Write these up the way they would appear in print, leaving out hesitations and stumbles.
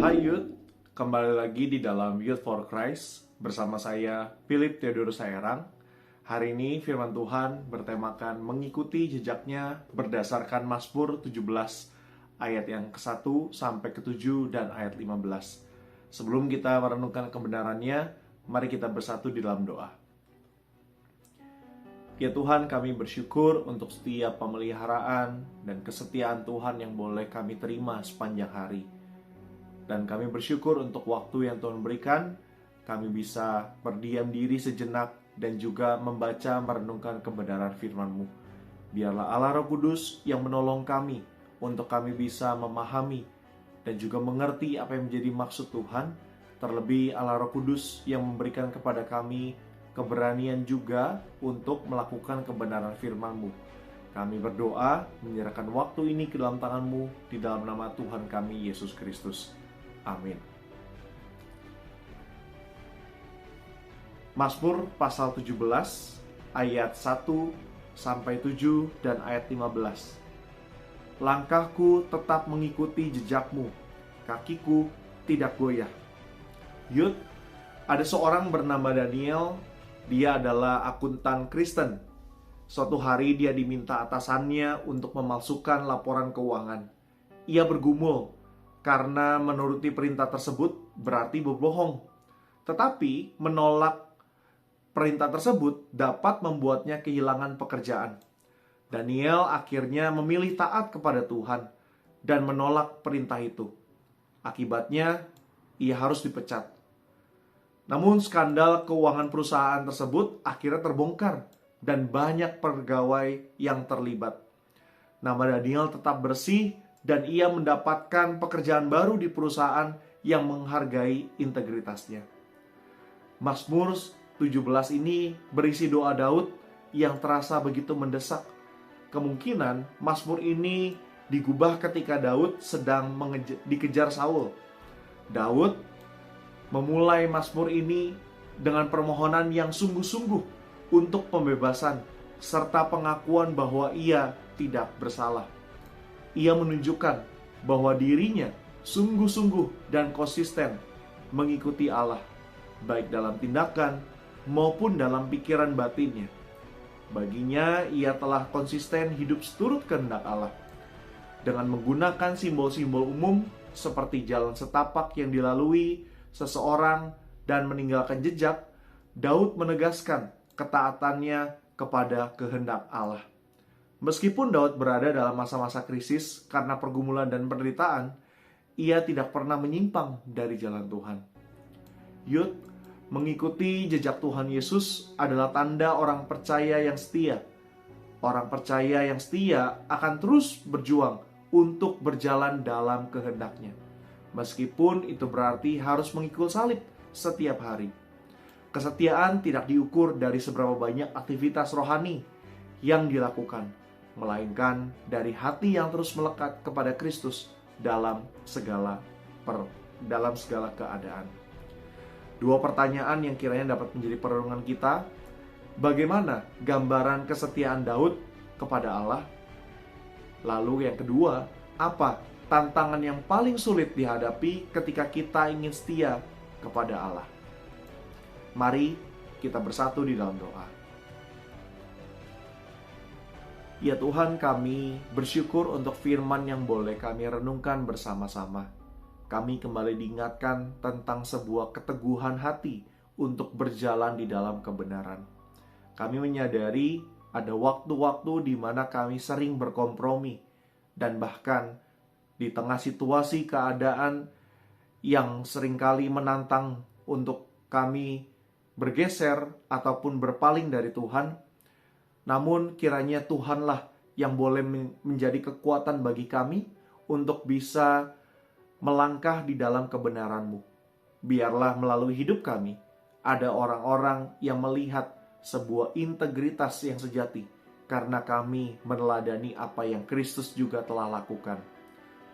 Hai Youth, kembali lagi di dalam Youth for Christ bersama saya Philip Theodorus Saerang. Hari ini firman Tuhan bertemakan mengikuti jejaknya berdasarkan Mazmur 17 ayat yang ke-1 sampai ke-7 dan ayat 15. Sebelum kita merenungkan kebenarannya, mari kita bersatu di dalam doa. Ya Tuhan, kami bersyukur untuk setiap pemeliharaan dan kesetiaan Tuhan yang boleh kami terima sepanjang hari. Dan kami bersyukur untuk waktu yang Tuhan berikan, kami bisa berdiam diri sejenak dan juga membaca merenungkan kebenaran firman-Mu. Biarlah Allah Roh Kudus yang menolong kami untuk kami bisa memahami dan juga mengerti apa yang menjadi maksud Tuhan. Terlebih Allah Roh Kudus yang memberikan kepada kami keberanian juga untuk melakukan kebenaran firman-Mu. Kami berdoa menyerahkan waktu ini ke dalam tangan-Mu di dalam nama Tuhan kami Yesus Kristus. Amin. Mazmur pasal 17 ayat 1 sampai 7 dan ayat 15. Langkahku tetap mengikuti jejakmu, kakiku tidak goyah. Youth, ada seorang bernama Daniel. Dia adalah akuntan Kristen. Suatu hari dia diminta atasannya untuk memalsukan laporan keuangan. Ia bergumul karena menuruti perintah tersebut berarti berbohong. Tetapi menolak perintah tersebut dapat membuatnya kehilangan pekerjaan. Daniel akhirnya memilih taat kepada Tuhan dan menolak perintah itu. Akibatnya, ia harus dipecat. Namun skandal keuangan perusahaan tersebut akhirnya terbongkar dan banyak pegawai yang terlibat. Nama Daniel tetap bersih dan ia mendapatkan pekerjaan baru di perusahaan yang menghargai integritasnya. Mazmur 17 ini berisi doa Daud yang terasa begitu mendesak. Kemungkinan Mazmur ini digubah ketika Daud sedang dikejar Saul. Daud memulai Mazmur ini dengan permohonan yang sungguh-sungguh untuk pembebasan serta pengakuan bahwa ia tidak bersalah. Ia menunjukkan bahwa dirinya sungguh-sungguh dan konsisten mengikuti Allah, baik dalam tindakan maupun dalam pikiran batinnya. Baginya, ia telah konsisten hidup seturut kehendak Allah. Dengan menggunakan simbol-simbol umum seperti jalan setapak yang dilalui seseorang dan meninggalkan jejak, Daud menegaskan ketaatannya kepada kehendak Allah. Meskipun Daud berada dalam masa-masa krisis karena pergumulan dan penderitaan, ia tidak pernah menyimpang dari jalan Tuhan. Youth, mengikuti jejak Tuhan Yesus adalah tanda orang percaya yang setia. Orang percaya yang setia akan terus berjuang untuk berjalan dalam kehendaknya. Meskipun itu berarti harus mengikul salib setiap hari. Kesetiaan tidak diukur dari seberapa banyak aktivitas rohani yang dilakukan, melainkan dari hati yang terus melekat kepada Kristus dalam segala keadaan. Dua pertanyaan yang kiranya dapat menjadi perenungan kita. Bagaimana gambaran kesetiaan Daud kepada Allah? Lalu yang kedua, apa tantangan yang paling sulit dihadapi ketika kita ingin setia kepada Allah? Mari kita bersatu di dalam doa. Ya Tuhan, kami bersyukur untuk firman yang boleh kami renungkan bersama-sama. Kami kembali diingatkan tentang sebuah keteguhan hati untuk berjalan di dalam kebenaran. Kami menyadari ada waktu-waktu di mana kami sering berkompromi, dan bahkan di tengah situasi keadaan yang seringkali menantang untuk kami bergeser ataupun berpaling dari Tuhan. Namun kiranya Tuhanlah yang boleh menjadi kekuatan bagi kami untuk bisa melangkah di dalam kebenaran-Mu. Biarlah melalui hidup kami ada orang-orang yang melihat sebuah integritas yang sejati karena kami meneladani apa yang Kristus juga telah lakukan.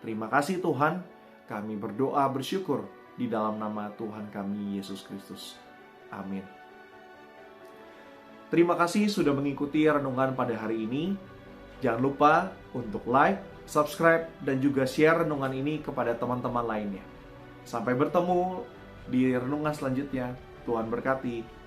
Terima kasih Tuhan, kami berdoa bersyukur di dalam nama Tuhan kami Yesus Kristus. Amin. Terima kasih sudah mengikuti renungan pada hari ini. Jangan lupa untuk like, subscribe, dan juga share renungan ini kepada teman-teman lainnya. Sampai bertemu di renungan selanjutnya. Tuhan berkati.